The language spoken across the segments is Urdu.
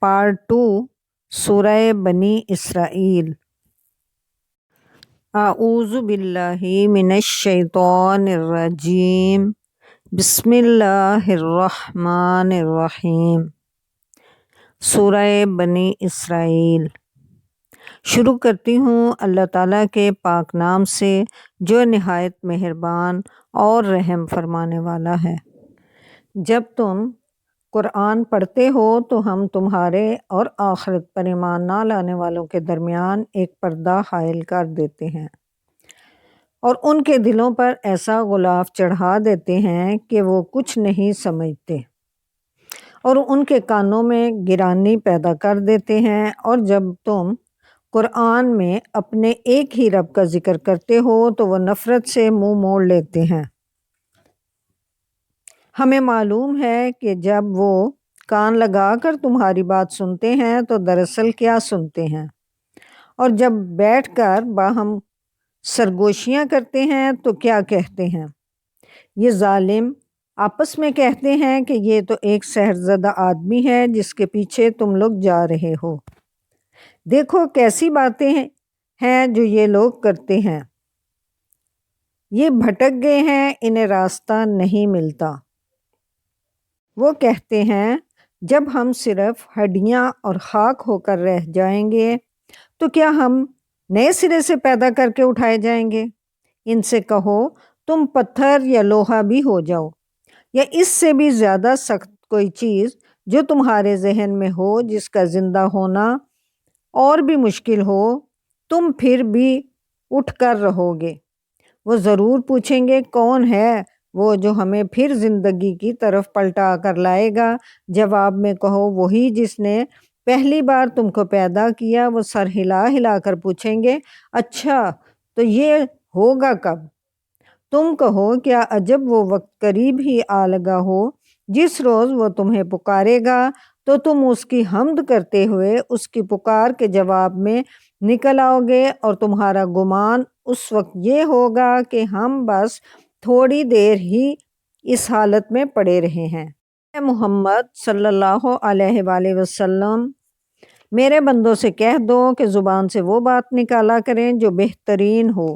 پارٹ 2 سورہ بنی اسرائیل۔ اعوذ باللہ من الشیطان الرجیم، بسم اللہ الرحمن الرحیم۔ سورہ بنی اسرائیل شروع کرتی ہوں اللہ تعالیٰ کے پاک نام سے جو نہایت مہربان اور رحم فرمانے والا ہے۔ جب تم قرآن پڑھتے ہو تو ہم تمہارے اور آخرت پر ایمان نہ لانے والوں کے درمیان ایک پردہ حائل کر دیتے ہیں اور ان کے دلوں پر ایسا غلاف چڑھا دیتے ہیں کہ وہ کچھ نہیں سمجھتے، اور ان کے کانوں میں گرانی پیدا کر دیتے ہیں، اور جب تم قرآن میں اپنے ایک ہی رب کا ذکر کرتے ہو تو وہ نفرت سے منہ موڑ لیتے ہیں۔ ہمیں معلوم ہے کہ جب وہ کان لگا کر تمہاری بات سنتے ہیں تو دراصل کیا سنتے ہیں، اور جب بیٹھ کر باہم سرگوشیاں کرتے ہیں تو کیا کہتے ہیں۔ یہ ظالم آپس میں کہتے ہیں کہ یہ تو ایک سحر زدہ آدمی ہے جس کے پیچھے تم لوگ جا رہے ہو۔ دیکھو کیسی باتیں ہیں جو یہ لوگ کرتے ہیں، یہ بھٹک گئے ہیں، انہیں راستہ نہیں ملتا۔ وہ کہتے ہیں جب ہم صرف ہڈیاں اور خاک ہو کر رہ جائیں گے تو کیا ہم نئے سرے سے پیدا کر کے اٹھائے جائیں گے؟ ان سے کہو تم پتھر یا لوہا بھی ہو جاؤ، یا اس سے بھی زیادہ سخت کوئی چیز جو تمہارے ذہن میں ہو، جس کا زندہ ہونا اور بھی مشکل ہو، تم پھر بھی اٹھ کر رہو گے۔ وہ ضرور پوچھیں گے کون ہے وہ جو ہمیں پھر زندگی کی طرف پلٹا کر لائے گا؟ جواب میں کہو وہی جس نے پہلی بار تم کو پیدا کیا۔ وہ سر ہلا ہلا کر پوچھیں گے اچھا تو یہ ہوگا کب؟ تم کہو کیا عجب وہ وقت قریب ہی آ لگا ہو جس روز وہ تمہیں پکارے گا تو تم اس کی حمد کرتے ہوئے اس کی پکار کے جواب میں نکل آؤ گے، اور تمہارا گمان اس وقت یہ ہوگا کہ ہم بس تھوڑی دیر ہی اس حالت میں پڑے رہے ہیں۔ اے محمد صلی اللہ علیہ وآلہ وسلم، میرے بندوں سے کہہ دو کہ زبان سے وہ بات نکالا کریں جو بہترین ہو۔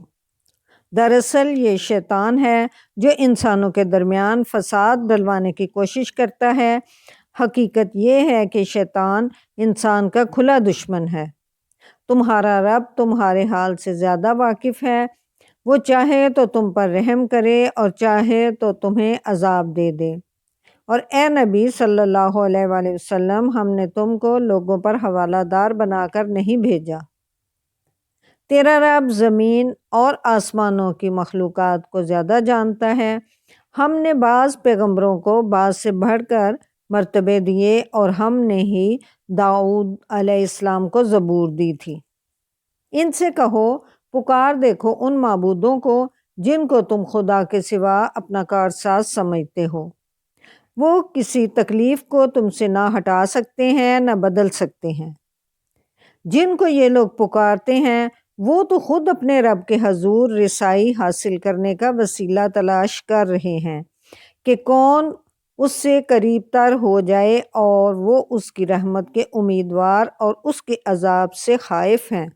دراصل یہ شیطان ہے جو انسانوں کے درمیان فساد ڈلوانے کی کوشش کرتا ہے۔ حقیقت یہ ہے کہ شیطان انسان کا کھلا دشمن ہے۔ تمہارا رب تمہارے حال سے زیادہ واقف ہے، وہ چاہے تو تم پر رحم کرے اور چاہے تو تمہیں عذاب دے دے۔ اور اے نبی صلی اللہ علیہ وآلہ وسلم، ہم نے تم کو لوگوں پر حوالہ دار بنا کر نہیں بھیجا۔ تیرا رب زمین اور آسمانوں کی مخلوقات کو زیادہ جانتا ہے۔ ہم نے بعض پیغمبروں کو بعض سے بڑھ کر مرتبے دیے، اور ہم نے ہی داؤد علیہ السلام کو زبور دی تھی۔ ان سے کہو پکار دیکھو ان معبودوں کو جن کو تم خدا کے سوا اپنا کارساز سمجھتے ہو۔ وہ کسی تکلیف کو تم سے نہ ہٹا سکتے ہیں نہ بدل سکتے ہیں۔ جن کو یہ لوگ پکارتے ہیں وہ تو خود اپنے رب کے حضور رسائی حاصل کرنے کا وسیلہ تلاش کر رہے ہیں کہ کون اس سے قریب تر ہو جائے، اور وہ اس کی رحمت کے امیدوار اور اس کے عذاب سے خائف ہیں۔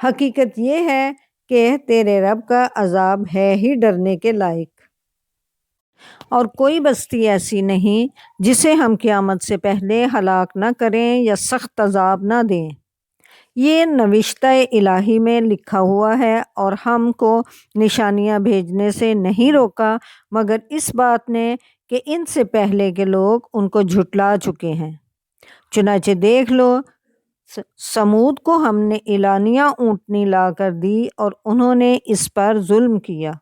حقیقت یہ ہے کہ تیرے رب کا عذاب ہے ہی ڈرنے کے لائق، اور کوئی بستی ایسی نہیں جسے ہم قیامت سے پہلے ہلاک نہ کریں یا سخت عذاب نہ دیں۔ یہ نوشتہ الہی میں لکھا ہوا ہے، اور ہم کو نشانیاں بھیجنے سے نہیں روکا مگر اس بات نے کہ ان سے پہلے کے لوگ ان کو جھٹلا چکے ہیں۔ چنانچہ دیکھ لو سمود کو ہم نے اعلانیہ اونٹنی لا کر دی اور انہوں نے اس پر ظلم کیا۔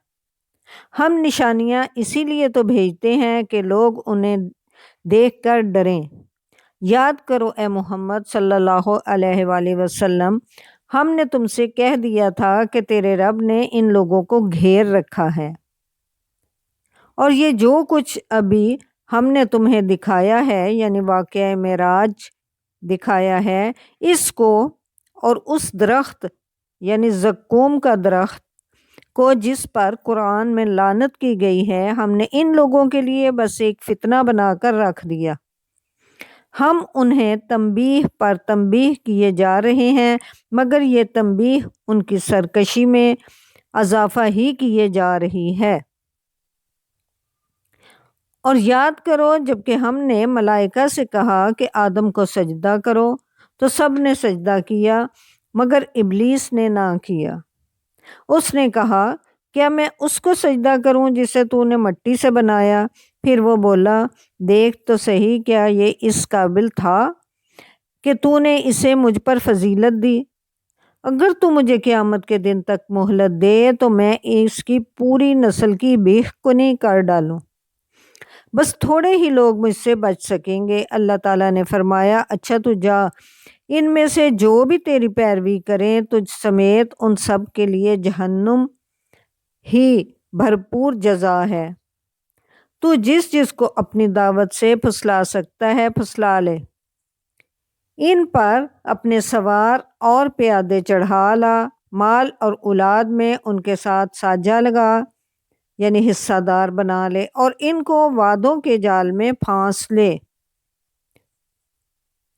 ہم نشانیاں اسی لیے تو بھیجتے ہیں کہ لوگ انہیں دیکھ کر ڈریں۔ یاد کرو اے محمد صلی اللہ علیہ وآلہ وسلم، ہم نے تم سے کہہ دیا تھا کہ تیرے رب نے ان لوگوں کو گھیر رکھا ہے، اور یہ جو کچھ ابھی ہم نے تمہیں دکھایا ہے، یعنی واقعہ معراج دکھایا ہے، اس کو اور اس درخت یعنی زقوم کا درخت کو جس پر قرآن میں لعنت کی گئی ہے، ہم نے ان لوگوں کے لیے بس ایک فتنہ بنا کر رکھ دیا ہم انہیں تنبیہ پر تنبیہ کیے جا رہے ہیں، مگر یہ تنبیہ ان کی سرکشی میں اضافہ ہی کیے جا رہی ہے۔ اور یاد کرو جب کہ ہم نے ملائکہ سے کہا کہ آدم کو سجدہ کرو تو سب نے سجدہ کیا مگر ابلیس نے نہ کیا۔ اس نے کہا کیا میں اس کو سجدہ کروں جسے تو نے مٹی سے بنایا؟ پھر وہ بولا دیکھ تو صحیح، کیا یہ اس قابل تھا کہ تو نے اسے مجھ پر فضیلت دی؟ اگر تو مجھے قیامت کے دن تک مہلت دے تو میں اس کی پوری نسل کی بیخ کنی کر ڈالوں۔ بس تھوڑے ہی لوگ مجھ سے بچ سکیں گے۔ اللہ تعالیٰ نے فرمایا اچھا تو جا، ان میں سے جو بھی تیری پیروی کریں تجھ سمیت ان سب کے لیے جہنم ہی بھرپور جزا ہے۔ تو جس جس کو اپنی دعوت سے پھسلا سکتا ہے پھسلا لے، ان پر اپنے سوار اور پیادے چڑھا لا، مال اور اولاد میں ان کے ساتھ ساجھا لگا یعنی حصہ دار بنا لے، اور ان کو وعدوں کے جال میں پھانس لے،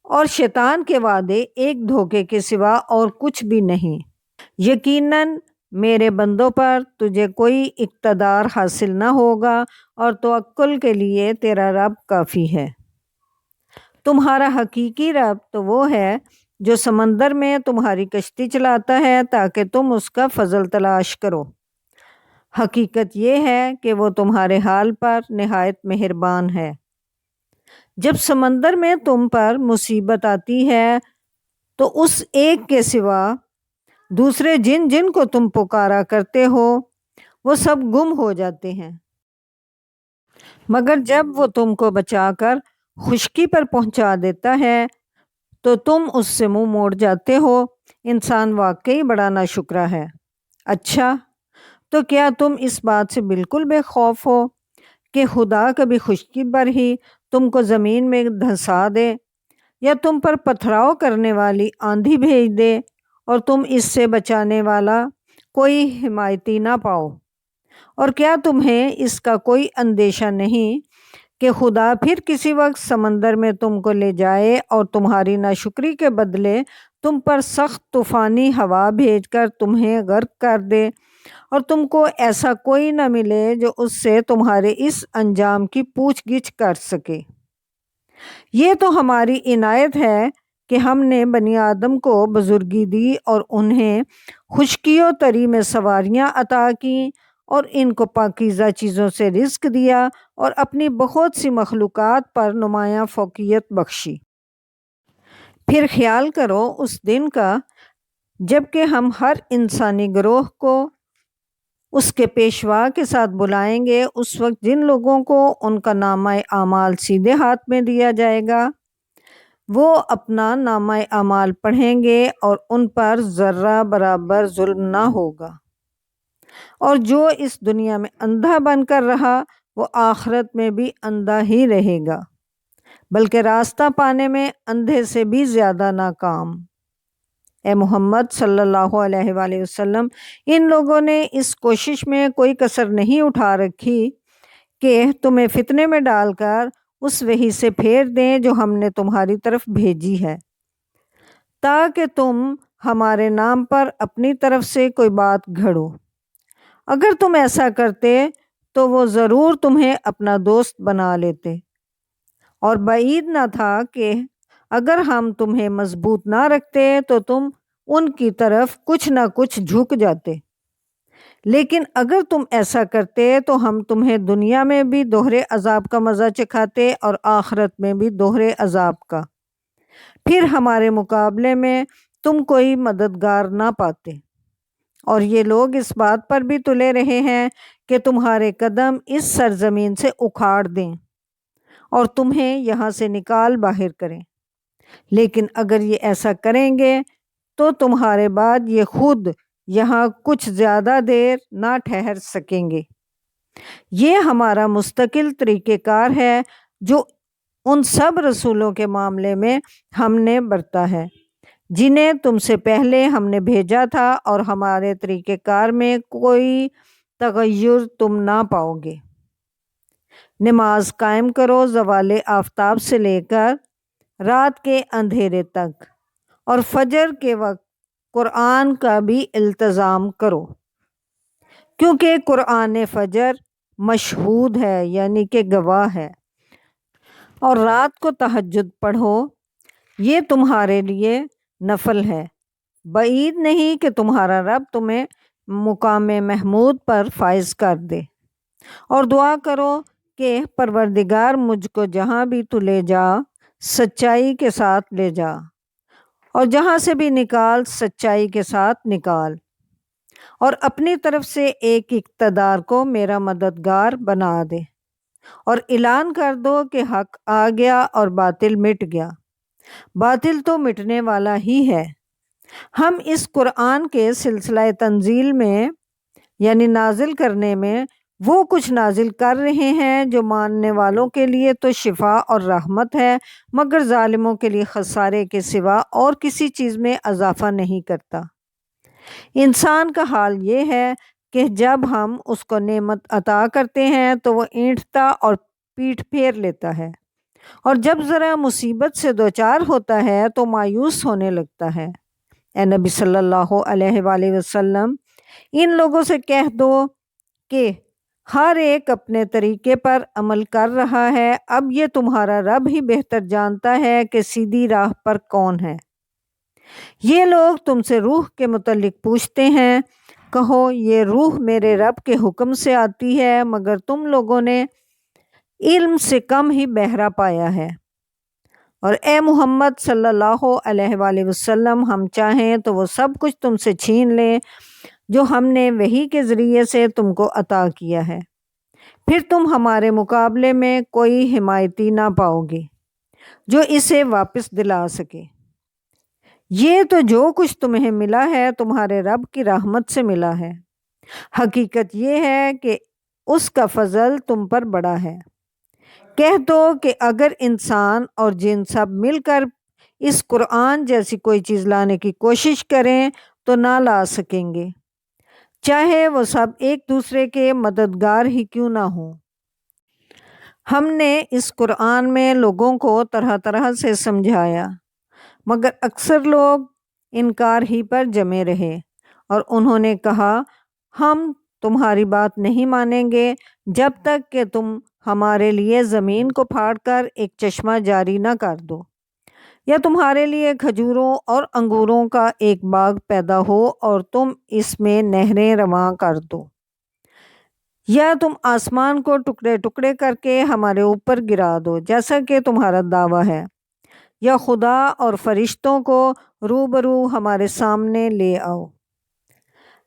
اور شیطان کے وعدے ایک دھوکے کے سوا اور کچھ بھی نہیں۔ یقیناً میرے بندوں پر تجھے کوئی اقتدار حاصل نہ ہوگا اور توکل کے لیے تیرا رب کافی ہے۔ تمہارا حقیقی رب تو وہ ہے جو سمندر میں تمہاری کشتی چلاتا ہے تاکہ تم اس کا فضل تلاش کرو۔ حقیقت یہ ہے کہ وہ تمہارے حال پر نہایت مہربان ہے۔ جب سمندر میں تم پر مصیبت آتی ہے تو اس ایک کے سوا دوسرے جن جن کو تم پکارا کرتے ہو وہ سب گم ہو جاتے ہیں، مگر جب وہ تم کو بچا کر خشکی پر پہنچا دیتا ہے تو تم اس سے منہ موڑ جاتے ہو۔ انسان واقعی بڑا ناشکرا ہے۔ اچھا تو کیا تم اس بات سے بالکل بے خوف ہو کہ خدا کبھی خشکی پر ہی تم کو زمین میں دھنسا دے یا تم پر پتھراؤ کرنے والی آندھی بھیج دے اور تم اس سے بچانے والا کوئی حمایتی نہ پاؤ؟ اور کیا تمہیں اس کا کوئی اندیشہ نہیں کہ خدا پھر کسی وقت سمندر میں تم کو لے جائے اور تمہاری ناشکری کے بدلے تم پر سخت طوفانی ہوا بھیج کر تمہیں غرق کر دے، اور تم کو ایسا کوئی نہ ملے جو اس سے تمہارے اس انجام کی پوچھ گچھ کر سکے؟ یہ تو ہماری عنایت ہے کہ ہم نے بنی آدم کو بزرگی دی اور انہیں خشکی و تری میں سواریاں عطا کیں اور ان کو پاکیزہ چیزوں سے رزق دیا اور اپنی بہت سی مخلوقات پر نمایاں فوقیت بخشی۔ پھر خیال کرو اس دن کا جب کہ ہم ہر انسانی گروہ کو اس کے پیشوا کے ساتھ بلائیں گے۔ اس وقت جن لوگوں کو ان کا نامہ اعمال سیدھے ہاتھ میں دیا جائے گا وہ اپنا نامہ اعمال پڑھیں گے اور ان پر ذرہ برابر ظلم نہ ہوگا، اور جو اس دنیا میں اندھا بن کر رہا وہ آخرت میں بھی اندھا ہی رہے گا، بلکہ راستہ پانے میں اندھے سے بھی زیادہ ناکام۔ اے محمد صلی اللہ علیہ وآلہ وسلم، ان لوگوں نے اس کوشش میں کوئی کسر نہیں اٹھا رکھی کہ تمہیں فتنے میں ڈال کر اس وحی سے پھیر دیں جو ہم نے تمہاری طرف بھیجی ہے، تاکہ تم ہمارے نام پر اپنی طرف سے کوئی بات گھڑو۔ اگر تم ایسا کرتے تو وہ ضرور تمہیں اپنا دوست بنا لیتے، اور بعید نہ تھا کہ اگر ہم تمہیں مضبوط نہ رکھتے تو تم ان کی طرف کچھ نہ کچھ جھک جاتے، لیکن اگر تم ایسا کرتے تو ہم تمہیں دنیا میں بھی دوہرے عذاب کا مزہ چکھاتے اور آخرت میں بھی دوہرے عذاب کا، پھر ہمارے مقابلے میں تم کوئی مددگار نہ پاتے۔ اور یہ لوگ اس بات پر بھی تلے رہے ہیں کہ تمہارے قدم اس سرزمین سے اکھاڑ دیں اور تمہیں یہاں سے نکال باہر کریں، لیکن اگر یہ ایسا کریں گے تو تمہارے بعد یہ خود یہاں کچھ زیادہ دیر نہ ٹھہر سکیں گے۔ یہ ہمارا مستقل طریقہ کار ہے جو ان سب رسولوں کے معاملے میں ہم نے برتا ہے جنہیں تم سے پہلے ہم نے بھیجا تھا، اور ہمارے طریقہ کار میں کوئی تغیر تم نہ پاؤ گے۔ نماز قائم کرو زوال آفتاب سے لے کر رات کے اندھیرے تک، اور فجر کے وقت قرآن کا بھی التزام کرو، کیونکہ قرآن فجر مشہود ہے یعنی کہ گواہ ہے، اور رات کو تہجد پڑھو، یہ تمہارے لیے نفل ہے، بعید نہیں کہ تمہارا رب تمہیں مقام محمود پر فائز کر دے۔ اور دعا کرو کہ پروردگار مجھ کو جہاں بھی تو لے جا سچائی کے ساتھ لے جا، اور جہاں سے بھی نکال سچائی کے ساتھ نکال، اور اپنی طرف سے ایک اقتدار کو میرا مددگار بنا دے، اور اعلان کر دو کہ حق آ گیا اور باطل مٹ گیا، باطل تو مٹنے والا ہی ہے۔ ہم اس قرآن کے سلسلہ تنزیل میں یعنی نازل کرنے میں وہ کچھ نازل کر رہے ہیں جو ماننے والوں کے لیے تو شفا اور رحمت ہے، مگر ظالموں کے لیے خسارے کے سوا اور کسی چیز میں اضافہ نہیں کرتا۔ انسان کا حال یہ ہے کہ جب ہم اس کو نعمت عطا کرتے ہیں تو وہ اینٹھتا اور پیٹھ پھیر لیتا ہے، اور جب ذرا مصیبت سے دوچار ہوتا ہے تو مایوس ہونے لگتا ہے۔ اے نبی صلی اللہ علیہ وآلہ وسلم، ان لوگوں سے کہہ دو کہ ہر ایک اپنے طریقے پر عمل کر رہا ہے، اب یہ تمہارا رب ہی بہتر جانتا ہے کہ سیدھی راہ پر کون ہے۔ یہ لوگ تم سے روح کے متعلق پوچھتے ہیں، کہو یہ روح میرے رب کے حکم سے آتی ہے، مگر تم لوگوں نے علم سے کم ہی بہرا پایا ہے۔ اور اے محمد صلی اللہ علیہ وآلہ وسلم، ہم چاہیں تو وہ سب کچھ تم سے چھین لیں جو ہم نے وحی کے ذریعے سے تم کو عطا کیا ہے، پھر تم ہمارے مقابلے میں کوئی حمایتی نہ پاؤ گے جو اسے واپس دلا سکے۔ یہ تو جو کچھ تمہیں ملا ہے تمہارے رب کی رحمت سے ملا ہے، حقیقت یہ ہے کہ اس کا فضل تم پر بڑا ہے۔ کہہ دو کہ اگر انسان اور جن سب مل کر اس قرآن جیسی کوئی چیز لانے کی کوشش کریں تو نہ لا سکیں گے، چاہے وہ سب ایک دوسرے کے مددگار ہی کیوں نہ ہوں۔ ہم نے اس قرآن میں لوگوں کو طرح طرح سے سمجھایا، مگر اکثر لوگ انکار ہی پر جمے رہے، اور انہوں نے کہا ہم تمہاری بات نہیں مانیں گے جب تک کہ تم ہمارے لیے زمین کو پھاڑ کر ایک چشمہ جاری نہ کر دو، یا تمہارے لیے کھجوروں اور انگوروں کا ایک باغ پیدا ہو اور تم اس میں نہریں رواں کر دو، یا تم آسمان کو ٹکڑے ٹکڑے کر کے ہمارے اوپر گرا دو جیسا کہ تمہارا دعویٰ ہے، یا خدا اور فرشتوں کو روبرو ہمارے سامنے لے آؤ،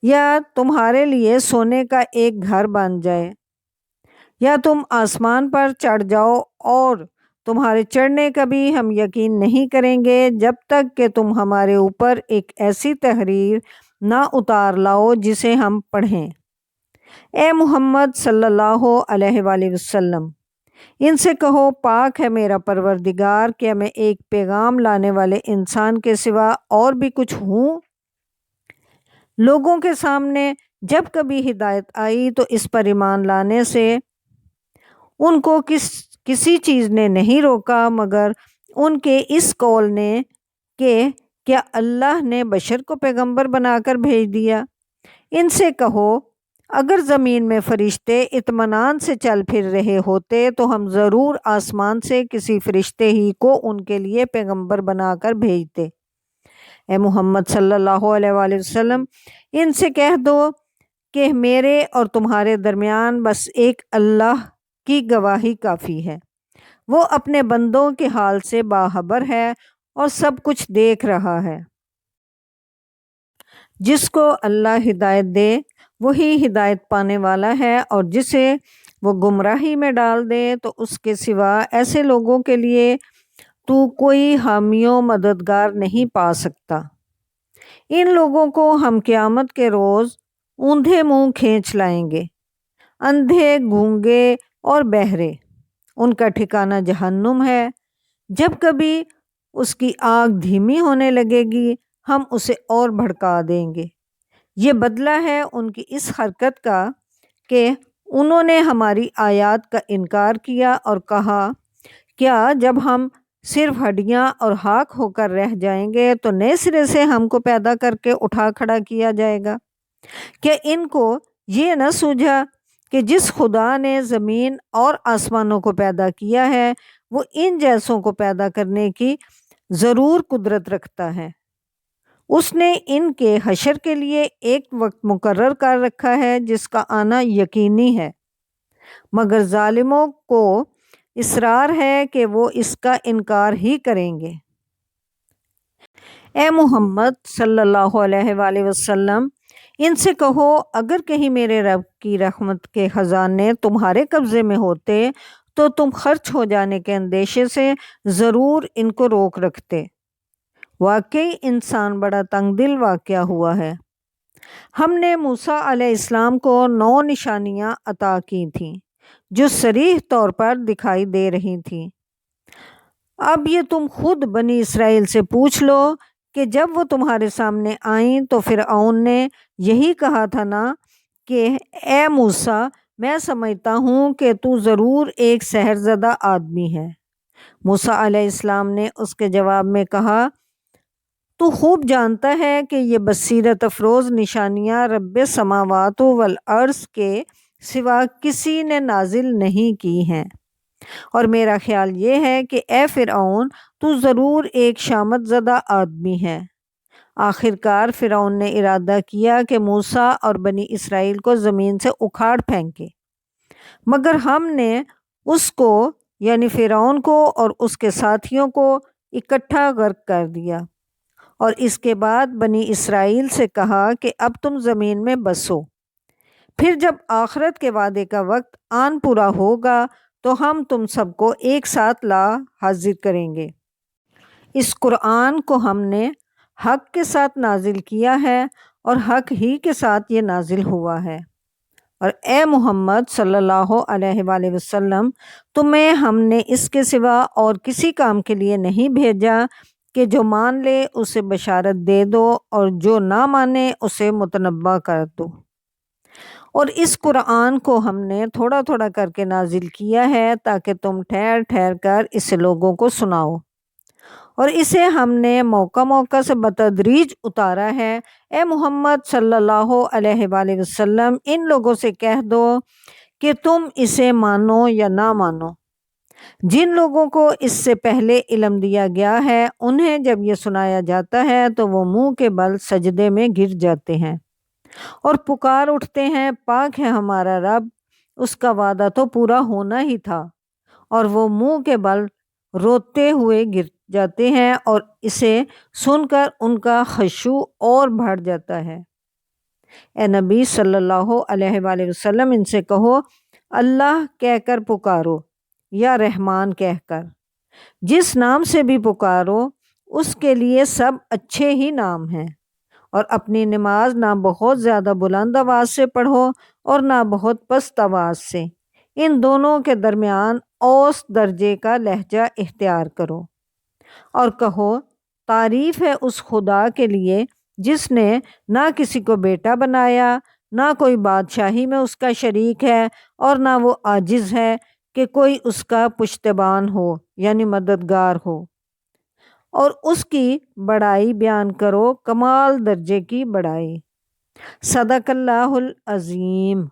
یا تمہارے لیے سونے کا ایک گھر بن جائے، یا تم آسمان پر چڑھ جاؤ، اور تمہارے چڑھنے کا بھی ہم یقین نہیں کریں گے جب تک کہ تم ہمارے اوپر ایک ایسی تحریر نہ اتار لاؤ جسے ہم پڑھیں۔ اے محمد صلی اللہ علیہ وآلہ وسلم، ان سے کہو پاک ہے میرا پروردگار، کیا میں ایک پیغام لانے والے انسان کے سوا اور بھی کچھ ہوں؟ لوگوں کے سامنے جب کبھی ہدایت آئی تو اس پر ایمان لانے سے ان کو کسی چیز نے نہیں روکا مگر ان کے اس قول نے کہ کیا اللہ نے بشر کو پیغمبر بنا کر بھیج دیا؟ ان سے کہو اگر زمین میں فرشتے اطمینان سے چل پھر رہے ہوتے تو ہم ضرور آسمان سے کسی فرشتے ہی کو ان کے لیے پیغمبر بنا کر بھیجتے۔ اے محمد صلی اللہ علیہ وآلہ وسلم، ان سے کہہ دو کہ میرے اور تمہارے درمیان بس ایک اللہ کی گواہی کافی ہے، وہ اپنے بندوں کے حال سے باخبر ہے اور سب کچھ دیکھ رہا ہے۔ جس کو اللہ ہدایت دے وہی ہدایت پانے والا ہے، اور جسے وہ گمراہی میں ڈال دے تو اس کے سوا ایسے لوگوں کے لیے تو کوئی حامی و مددگار نہیں پا سکتا۔ ان لوگوں کو ہم قیامت کے روز اوندھے منہ کھینچ لائیں گے، اندھے، گونگے اور بہرے، ان کا ٹھکانہ جہنم ہے، جب کبھی اس کی آگ دھیمی ہونے لگے گی ہم اسے اور بھڑکا دیں گے۔ یہ بدلہ ہے ان کی اس حرکت کا کہ انہوں نے ہماری آیات کا انکار کیا اور کہا کیا جب ہم صرف ہڈیاں اور خاک ہو کر رہ جائیں گے تو نئے سرے سے ہم کو پیدا کر کے اٹھا کھڑا کیا جائے گا؟ کیا ان کو یہ نہ سوجھا کہ جس خدا نے زمین اور آسمانوں کو پیدا کیا ہے وہ ان جیسوں کو پیدا کرنے کی ضرور قدرت رکھتا ہے؟ اس نے ان کے حشر کے لیے ایک وقت مقرر کر رکھا ہے جس کا آنا یقینی ہے، مگر ظالموں کو اصرار ہے کہ وہ اس کا انکار ہی کریں گے۔ اے محمد صلی اللہ علیہ وآلہ وسلم، ان سے کہو اگر کہیں میرے رب کی رحمت کے خزانے تمہارے قبضے میں ہوتے تو تم خرچ ہو جانے کے اندیشے سے ضرور ان کو روک رکھتے۔ واقعی انسان بڑا تنگ دل واقع ہوا ہے۔ ہم نے موسیٰ علیہ السلام کو 9 نشانیاں عطا کی تھیں جو صریح طور پر دکھائی دے رہی تھیں۔ اب یہ تم خود بنی اسرائیل سے پوچھ لو کہ جب وہ تمہارے سامنے آئیں تو فرعون نے یہی کہا تھا نا کہ اے موسیٰ، میں سمجھتا ہوں کہ تو ضرور ایک سحر زدہ آدمی ہے۔ موسیٰ علیہ السلام نے اس کے جواب میں کہا، تو خوب جانتا ہے کہ یہ بصیرت افروز نشانیاں رب سماوات والارض کے سوا کسی نے نازل نہیں کی ہیں، اور میرا خیال یہ ہے کہ اے فرعون تو ضرور ایک شامت زدہ آدمی ہے۔ آخر کار فرعون نے ارادہ کیا کہ موسیٰ اور بنی اسرائیل کو زمین سے اکھاڑ پھینکے، مگر ہم نے اس کو یعنی فرعون کو اور اس کے ساتھیوں کو اکٹھا غرق کر دیا، اور اس کے بعد بنی اسرائیل سے کہا کہ اب تم زمین میں بسو، پھر جب آخرت کے وعدے کا وقت آن پورا ہوگا تو ہم تم سب کو ایک ساتھ لا حاضر کریں گے۔ اس قرآن کو ہم نے حق کے ساتھ نازل کیا ہے اور حق ہی کے ساتھ یہ نازل ہوا ہے، اور اے محمد صلی اللہ علیہ وآلہ وسلم، تمہیں ہم نے اس کے سوا اور کسی کام کے لیے نہیں بھیجا کہ جو مان لے اسے بشارت دے دو اور جو نہ مانے اسے متنبہ کر دو۔ اور اس قرآن کو ہم نے تھوڑا تھوڑا کر کے نازل کیا ہے تاکہ تم ٹھہر ٹھہر کر اسے لوگوں کو سناؤ، اور اسے ہم نے موقع موقع سے بتدریج اتارا ہے۔ اے محمد صلی اللہ علیہ وآلہ وسلم، ان لوگوں سے کہہ دو کہ تم اسے مانو یا نہ مانو۔ جن لوگوں کو اس سے پہلے علم دیا گیا ہے انہیں جب یہ سنایا جاتا ہے تو وہ منہ کے بل سجدے میں گر جاتے ہیں اور پکار اٹھتے ہیں، پاک ہے ہمارا رب، اس کا وعدہ تو پورا ہونا ہی تھا، اور وہ منہ کے بل روتے ہوئے گر جاتے ہیں اور اسے سن کر ان کا خشوع اور بڑھ جاتا ہے۔ اے نبی صلی اللہ علیہ وآلہ وسلم، ان سے کہو اللہ کہہ کر پکارو یا رحمان کہہ کر، جس نام سے بھی پکارو اس کے لیے سب اچھے ہی نام ہیں، اور اپنی نماز نہ بہت زیادہ بلند آواز سے پڑھو اور نہ بہت پست آواز سے، ان دونوں کے درمیان اوسط درجے کا لہجہ اختیار کرو، اور کہو تعریف ہے اس خدا کے لیے جس نے نہ کسی کو بیٹا بنایا، نہ کوئی بادشاہی میں اس کا شریک ہے، اور نہ وہ عاجز ہے کہ کوئی اس کا پشتبان ہو یعنی مددگار ہو، اور اس کی بڑائی بیان کرو، کمال درجے کی بڑائی۔ صدق اللہ العظیم۔